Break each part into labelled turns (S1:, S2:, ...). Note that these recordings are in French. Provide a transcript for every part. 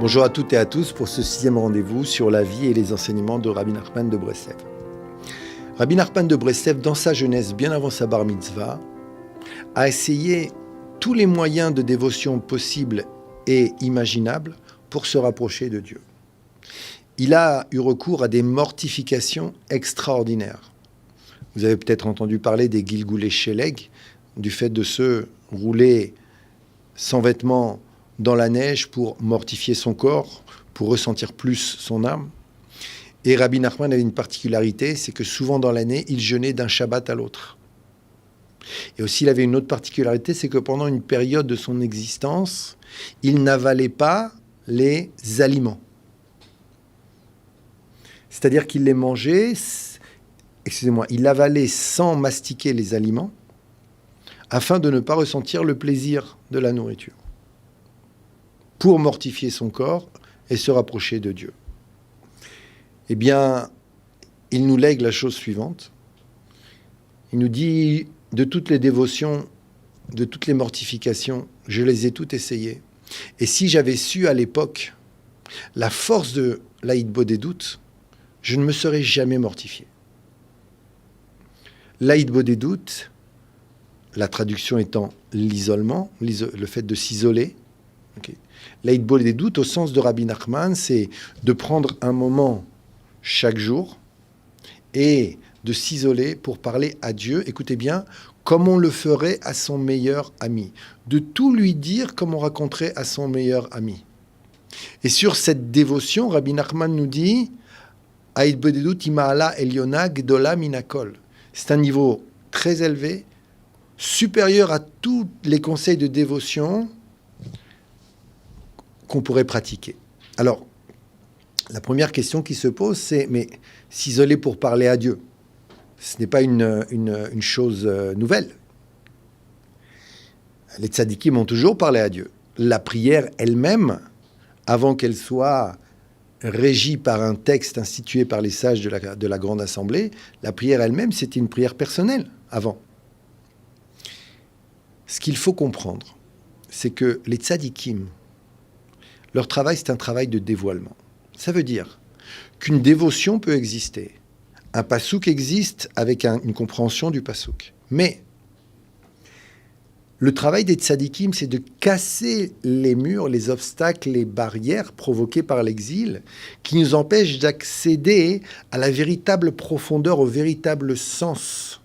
S1: Bonjour à toutes et à tous pour ce 6e rendez-vous sur la vie et les enseignements de Rabbi Nachman de Breslev. Rabbi Nachman de Breslev, dans sa jeunesse, bien avant sa bar mitzvah, a essayé tous les moyens de dévotion possibles et imaginables pour se rapprocher de Dieu. Il a eu recours à des mortifications extraordinaires. Vous avez peut-être entendu parler des Gilgulei Sheleg, du fait de se rouler sans vêtements dans la neige pour mortifier son corps, pour ressentir plus son âme. Et Rabbi Nachman avait une particularité, c'est que souvent dans l'année, il jeûnait d'un Shabbat à l'autre. Et aussi, il avait une autre particularité, c'est que pendant une période de son existence, il n'avalait pas les aliments. C'est-à-dire qu'il les mangeait, il avalait sans mastiquer les aliments, afin de ne pas ressentir le plaisir de la nourriture, pour mortifier son corps et se rapprocher de Dieu. Eh bien, il nous lègue la chose suivante. Il nous dit, de toutes les dévotions, de toutes les mortifications, je les ai toutes essayées. Et si j'avais su à l'époque la force de l'Aïd-Bodédout, je ne me serais jamais mortifié. L'Aïd-Bodédout, la traduction étant l'isolement, le fait de s'isoler. Okay. L'Aïd-Bodédout, au sens de Rabbi Nachman, c'est de prendre un moment chaque jour et de s'isoler pour parler à Dieu, écoutez bien, comme on le ferait à son meilleur ami. De tout lui dire comme on raconterait à son meilleur ami. Et sur cette dévotion, Rabbi Nachman nous dit Aïd Bodedut Ima'ala Eliona Gdola Minakol. C'est un niveau très élevé, supérieur à tous les conseils de dévotion qu'on pourrait pratiquer. Alors, la première question qui se pose, c'est mais s'isoler pour parler à Dieu, ce n'est pas une chose nouvelle. Les tzadikim ont toujours parlé à Dieu. La prière elle-même, avant qu'elle soit régie par un texte institué par les sages de la Grande Assemblée, la prière elle-même, c'était une prière personnelle avant. Ce qu'il faut comprendre, c'est que les tzadikim, leur travail, c'est un travail de dévoilement. Ça veut dire qu'une dévotion peut exister. Un pasouk existe avec une compréhension du pasouk. Mais le travail des tzadikim, c'est de casser les murs, les obstacles, les barrières provoquées par l'exil qui nous empêchent d'accéder à la véritable profondeur, au véritable sens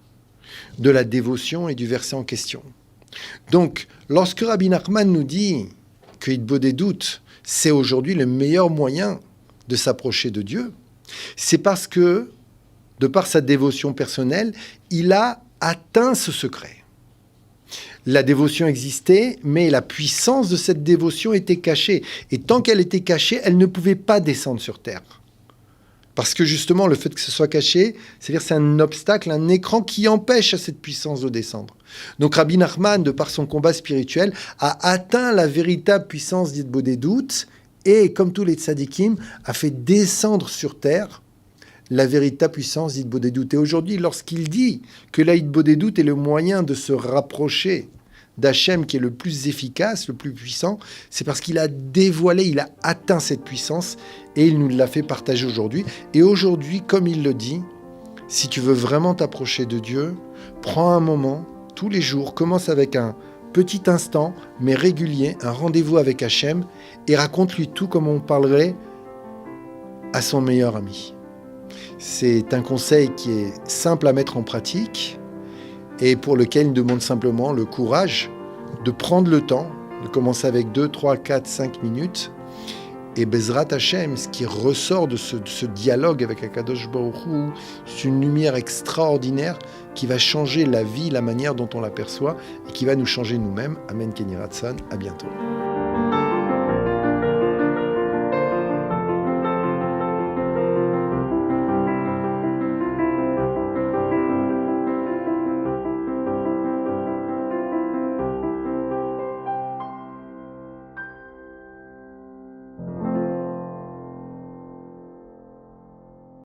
S1: de la dévotion et du verset en question. Donc, lorsque Rabbi Nachman nous dit que Aïd Bodedut, c'est aujourd'hui le meilleur moyen de s'approcher de Dieu, c'est parce que, de par sa dévotion personnelle, il a atteint ce secret. La dévotion existait, mais la puissance de cette dévotion était cachée. Et tant qu'elle était cachée, elle ne pouvait pas descendre sur terre. Parce que justement, le fait que ce soit caché, c'est-à-dire c'est un obstacle, un écran qui empêche à cette puissance de descendre. Donc Rabbi Nachman, de par son combat spirituel, a atteint la véritable puissance d'Aïd Bodedut et, comme tous les tzadikim, a fait descendre sur terre la véritable puissance d'Aïd Bodedut. Et aujourd'hui, lorsqu'il dit que l'Aïd Bodedut est le moyen de se rapprocher d'Hachem qui est le plus efficace, le plus puissant, c'est parce qu'il a dévoilé, il a atteint cette puissance et il nous l'a fait partager aujourd'hui. Et aujourd'hui, comme il le dit, si tu veux vraiment t'approcher de Dieu, prends un moment, tous les jours, commence avec un petit instant, mais régulier, un rendez-vous avec Hachem et raconte-lui tout comme on parlerait à son meilleur ami. C'est un conseil qui est simple à mettre en pratique et pour lequel il demande simplement le courage de prendre le temps, de commencer avec 2, 3, 4, 5 minutes. Et Bezrat Hashem, ce qui ressort de ce dialogue avec Akadosh Baruch Hu, c'est une lumière extraordinaire qui va changer la vie, la manière dont on l'aperçoit et qui va nous changer nous-mêmes. Amen Kenny Ratsan, à bientôt.